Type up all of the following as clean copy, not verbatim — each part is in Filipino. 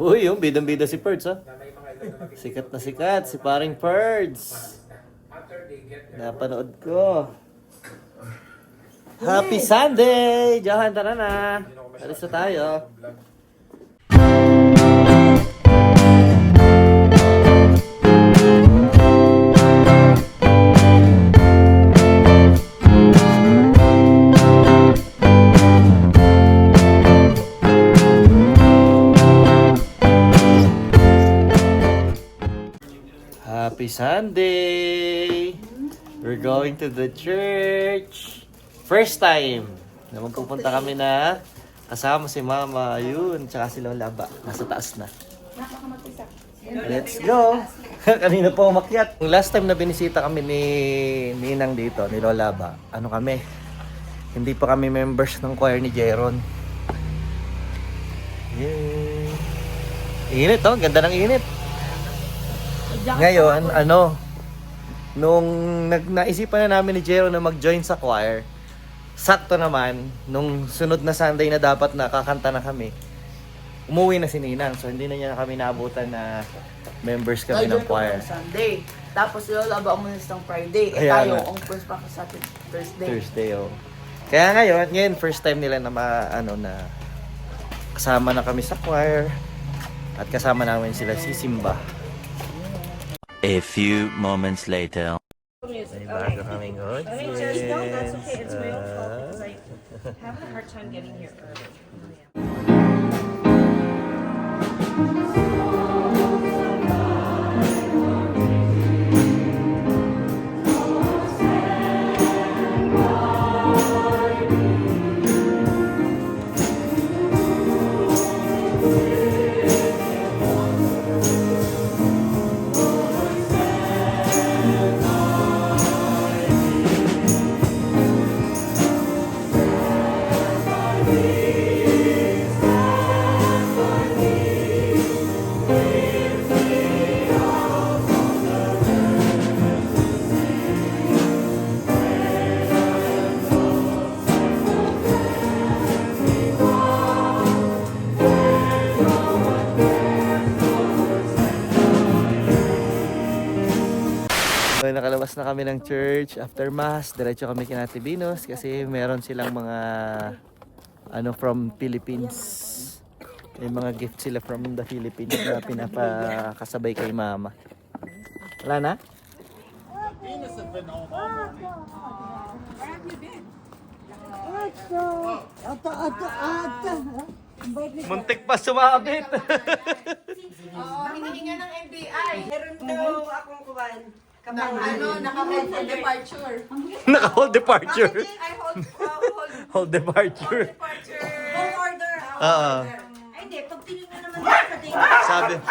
Uy, yung bidang-bida si Perds, ha? Sikat na sikat, si paring Perds. Napanood ko. Happy Sunday! Johan, tara na. Alis na tayo. Happy Sunday! We're going to the church. First time naman pupunta kami na kasama si Mama, yun, tsaka si Lola ba. Nasa taas na. Let's go! Kanina po umakyat. Last time na binisita kami ni Ninang dito, ni Lola ba, ano kami, hindi pa kami members ng choir ni Jeron. Yay! Init, oh, ganda ng init. Ngayon, nung naisipan na namin ni Jero na mag-join sa choir, sakto naman, nung sunod na Sunday na dapat nakakanta na kami, umuwi na si Ninang. So, hindi na niya kami naabutan na members kami ng choir. Sunday. Tapos Lola ba mo ng Friday. Ayan, Tayo, ang first pa sa atin Thursday. Thursday, oh. Kaya ngayon, first time nila na na kasama na kami sa choir at kasama namin sila si Simba. A few moments later. May bago kaming audience. No, that's okay. It's my own fault because I have a hard time getting here early. So, nakalabas na kami ng church after mass. Diretso kami kina Ate Venus kasi meron silang mga from Philippines. May mga gift sila from the Philippines na pinapakasabay kay Mama. Wala na? Muntik pa sumabit. Hinihinga ng NBI. Meron daw akong kuwan. Naka-hold for departure. Naka-hold departure. I hold Hold departure. departure. Full order. Oo. Ay, hindi. Pag tinignan naman sa date.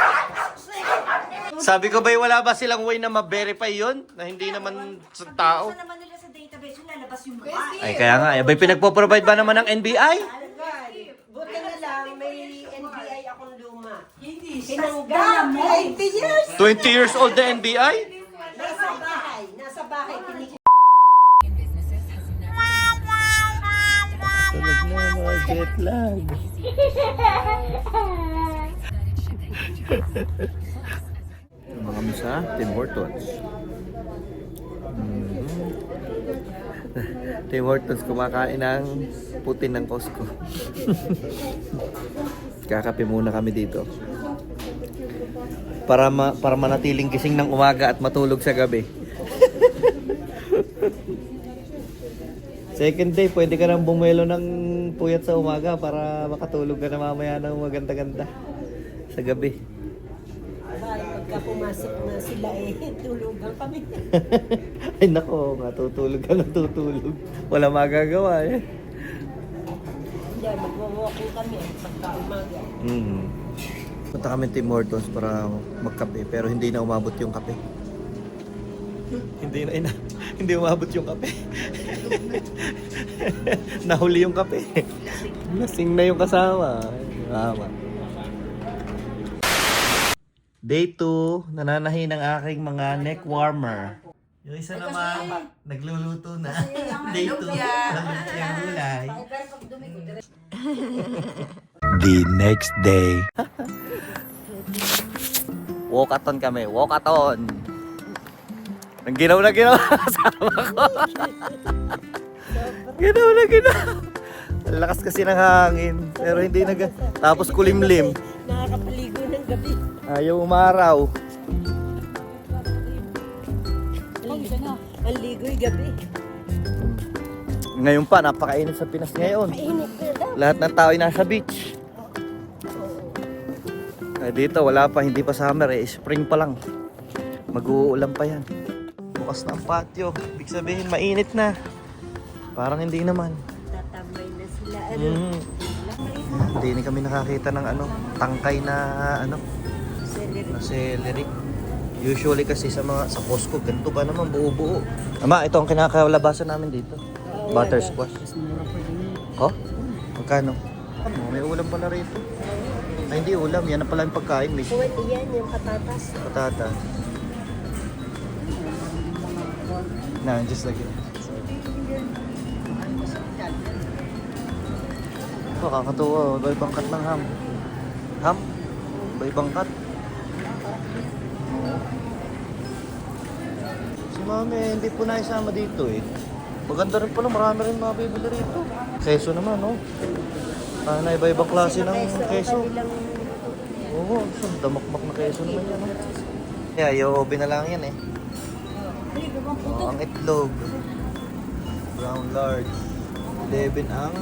Sabi ko ba wala ba silang way na ma-verify yun? Na hindi naman sa tao? Sa naman nila sa database, yung lalabas yung mukha. Ay kaya nga, abay pinagpo-provide ba naman ng NBI? Buti na lang, may NBI akong luma. Hindi. Tinanggal mo. 80 years. 20 years old na NBI? Nasa bahay. Nasa bahay. Tulog na mga jet lag. Mga kami sa Tim Hortons. Tim Hortons kumakain ng putin ng Costco. Kakape muna kami dito. Para manatiling gising ng umaga at matulog sa gabi. Second day, pwede ka nang bumelo ng puyat sa umaga para makatulog ka na mamaya ng maganda-ganda sa gabi. Pagka pumasok na sila tulugan kami. Ay nako, matutulog ka na tutulog. Wala magagawa eh. Hindi, magwa-walking kami pagka umaga. Punta kami Tim Hortons para magkape pero hindi na umabot yung kape. Hindi umabot yung kape. Nahuli yung kape. Lasing na yung kasama. Mama. Day 2, nananahi ng aking mga neck warmer. Yung isa naman, nagluluto na. Day 2, lumpia gulay. The next day. Walkathon kami, walkathon. Nang ginaw na ginaw kasama ko. Ginaw na ginaw. Ang lakas kasi ng hangin, pero hindi tapos kulimlim. Nakakapaligo ng gabi. Ayaw umaraw. Ang ligo'y gabi. Ngayon pa, napakainit sa Pinas ngayon. Mainit na daw. Lahat ng tao ay nasa beach. Dito wala pa, hindi pa summer spring pa lang. Mag-uulan pa yan. Bukas na ang patio, ibig sabihin mainit na. Parang hindi naman. Tatambay na sila. Hindi kami nakakita ng tangkay na Celery. na celery. Usually kasi sa Costco, ganito pa naman buo-buo. Ama, ito ang kinakalabasan namin dito. Buttersquash. Oh? Magkano? May ulam pala rito. Ay, hindi ulam. Yan na pala yung pagkain. May Pwede yan, yung patatas. patata. No, just like it. Oh, kakatuwa. Iba-ibang cut ng ham. Ham? Iba-ibang cut. Si mami, hindi po naisama dito eh. Maganda rin pala, marami rin mga bibili rito. Keso naman, no? Na iba-ibang klase ng keso. Oo, damakmak na keso naman yan. Yeah, i-oven na lang yan eh. Oh, ang itlog. Brown large. 11 ang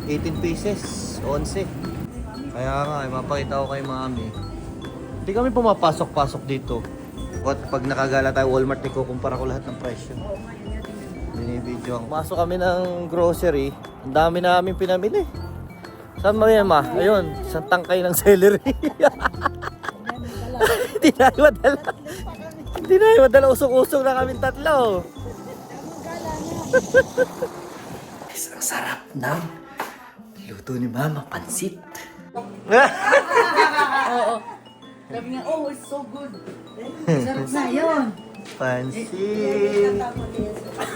18 pieces. 11. Kaya nga, mapakita ko kay mami. Hindi kami pumapasok-pasok dito. At pag nakagala tayo Walmart, ikukumpara ko lahat ng presyo. Binibidyo ako. Pasok kami ng grocery. Ang dami namin pinamili. Saan mo yan, ma? Ayun, isang tangkay ng celery. Hindi na madala. Hindi na madala. Usok-usok na kami tatlo. Guys, ang sarap ng luto ni mama, pansit. Oo. Sabi niya, oh, it's so good. Sarap na yun. Pansit.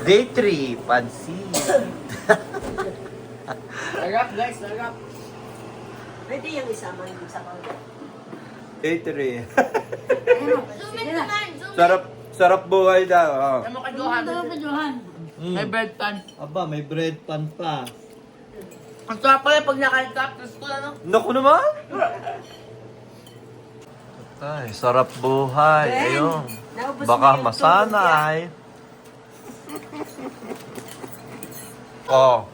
Day 3, pansit. Sarap guys, sarap. Pwede yung isama yung sa mga. Day 3. Sige na. Sarap buhay daw. Oh. Ano ka, Johan? Ano ka, Johan? May bread pan. Aba, may bread pan pa. Ang sarap pala pag nakalit-up. Tapos ko na, no? Naku naman! Ay, sarap buhay. Ayun. Naubos Baka mo yung masanay. Oh.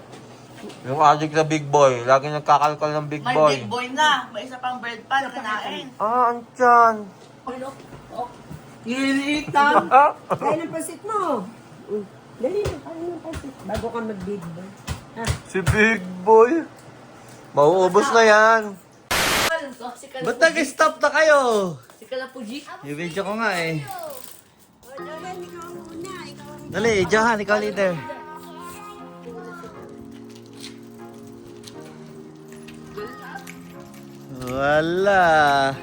Yung addict na big boy. Lagi nagkakalkal ng big May boy. big boy na. May isa pang bread pan. Kinain. Ah, ang tiyan. Nililitan. Kaya ng pasit mo. Dali na, kaya ng pasit. Bago ka mag-big boy. Si big boy. Mauubos na yan. Si Ba't nag-stop na kayo? Kalapuji. Yung video ko nga eh. Johan, ikaw muna. Ikaw ang Dali, Johan, ikaw leader. Wala.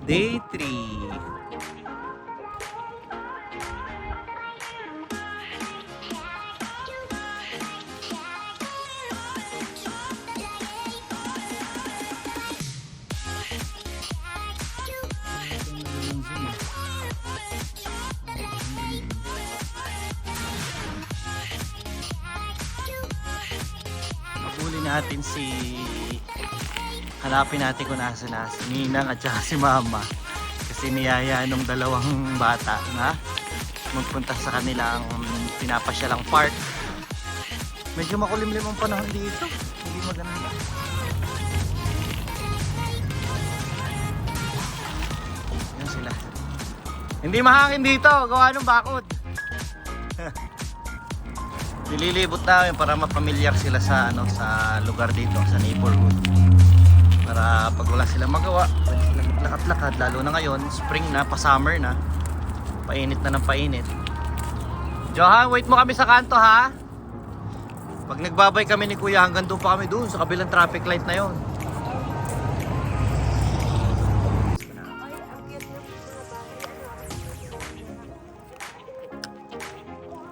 Day 3. Huli natin hanapin natin kung nasa si Ninang at saka si Mama, kasi niyaya nung dalawang bata na magpunta sa kanilang pinapasyalang park. Medyo makulimlim ang panahon dito, hindi maganda. Yan sila, hindi mahangin dito, gawa ng bakod. Nililibot namin para mapamilyar sila sa sa lugar dito, sa neighborhood. Para pag wala silang magawa, pwede silang maglakad-lakad, lalo na ngayon, spring na, pa-summer na. Painit na ng painit. Johan, wait mo kami sa kanto ha. Pag nagbabay kami ni Kuya, hanggang doon pa kami doon sa kabilang traffic light na yon.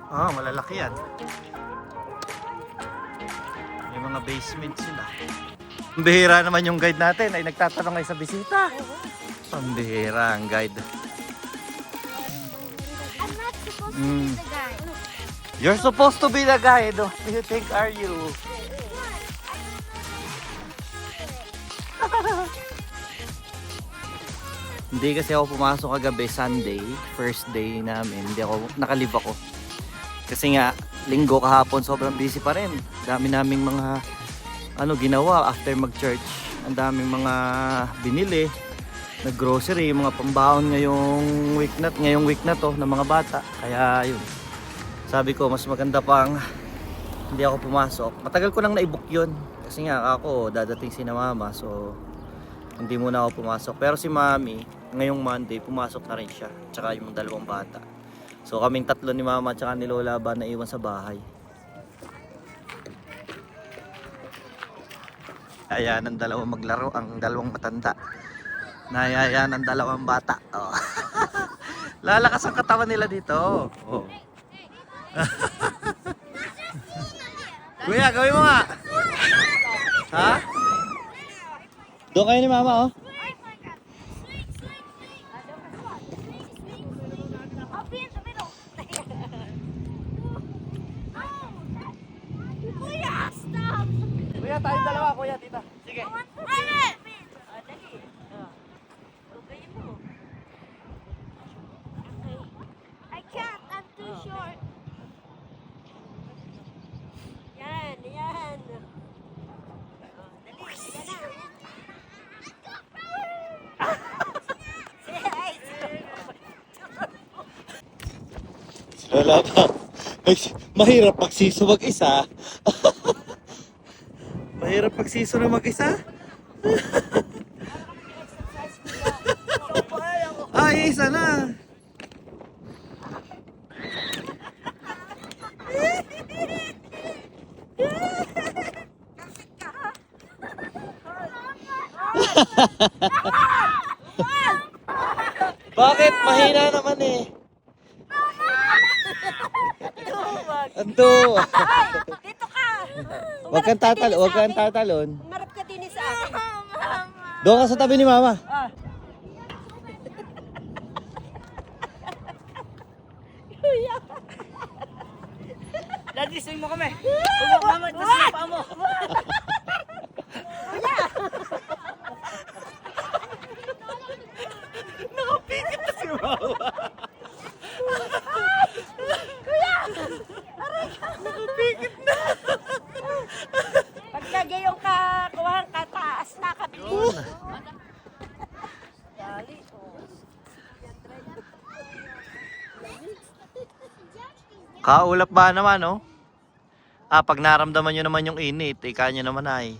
Ah, malalaki yan. May mga basement sila. Pambihira naman yung guide natin ay nagtatanong ay sa bisita. Pambihira ang guide. I'm not supposed to Mm. be the guy. You're supposed to be the guide. Who do you think are you? Hindi kasi ako pumasok kagabi Sunday, first day namin. Hindi ako, nakalive ako. Kasi nga, linggo kahapon sobrang busy pa rin. Dami naming mga ginawa after mag-church. Ang daming mga binili, nag-grocery, mga pambaon ngayong week na to ng mga bata. Kaya yun. Sabi ko, mas maganda pang hindi ako pumasok. Matagal ko nang na-book yun. Kasi nga ako, dadating si na mama. So, hindi muna ako pumasok. Pero si mami, ngayong Monday, pumasok na rin siya. Tsaka yung dalawang bata. So, kaming tatlo ni mama tsaka ni Lola ba naiwan sa bahay. Ayan ang dalawang maglaro, ang dalawang matanda. Nayayan ang dalawang bata. Oh. Lalakas ang katawan nila dito. Oh. Kuya, gawin mo nga. Ha? Doon kayo ni mama, oh. I'll be in the middle. Kuya, stop! Kuya, tayo dalawa, kuya, tita. Sige. Dali! Obey mo. I can't, I'm too short. Yan, yan. Dali, yan na. Lola pa. Mahirap pagsiso mag-isa. Mahirap pagsiso na mag-isa. Ay, isa na. Bakit? Mahina naman eh. Ando. Dito ka! Huwag kang tatalon. Marap ka din sa akin. Doon ka sa tabi ni mama. Daddy, swing mo kami. Huwag mo mama, swing mo pa mo. Nakapikit na si mama. Pagkagay yung kakuhang kataas na kabilis. Dali, oh. Kaulap ba naman, oh? Pag naramdaman nyo naman yung init, ika nyo naman ay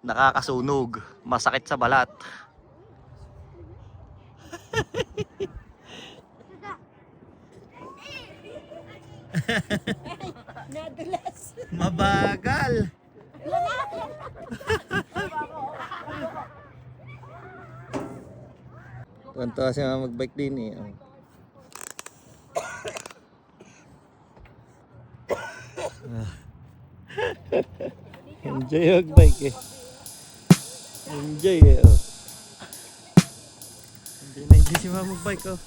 nakakasunog, masakit sa balat. Nadulas. Mabagal. Tuwan-tuwa si mama magbike din eh. Oh. Enjoy magbike eh. Enjoy eh. Oh. Hindi si mama magbike oh.